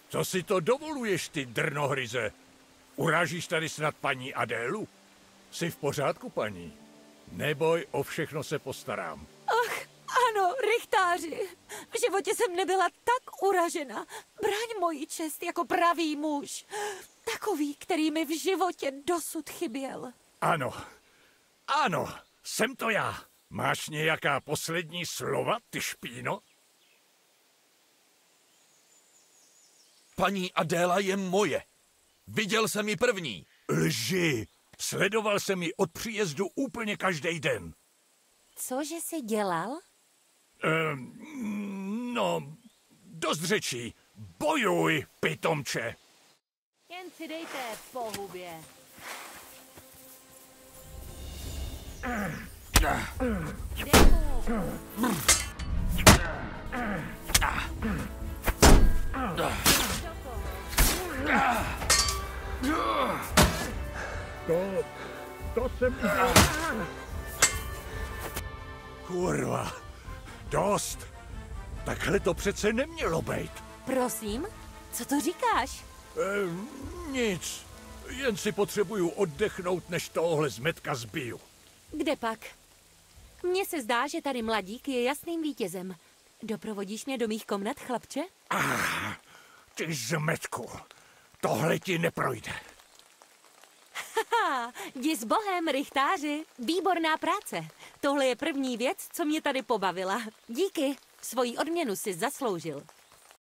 Co si to dovoluješ, ty drnohryze? Urážíš tady snad paní Adélu? Jsi v pořádku, paní? Neboj, o všechno se postarám. Ach, ano, rychtáři. V životě jsem nebyla tak uražena. Braň moji čest jako pravý muž. Takový, který mi v životě dosud chyběl. Ano, ano, jsem to já. Máš nějaká poslední slova, ty špíno? Paní Adéla je moje. Viděl jsem ji první. Lži. Sledoval jsem ji od příjezdu úplně každý den. Cože jsi dělal? No, dost řečí. Bojuj, pitomče. Jen si dejte po hubě. To jsem udělal. Kurva, dost. Takhle to přece nemělo být. Prosím, co to říkáš? Nic. Jen si potřebuju oddechnout, než tohle zmetka zbiju. Kde pak? Mně se zdá, že tady mladík je jasným vítězem. Doprovodíš mě do mých komnat, chlapče? Ty zmetku. Tohle ti neprojde. Haha, jdi s bohem, rychtáři. Výborná práce. Tohle je první věc, co mě tady pobavila. Díky, svoji odměnu si zasloužil.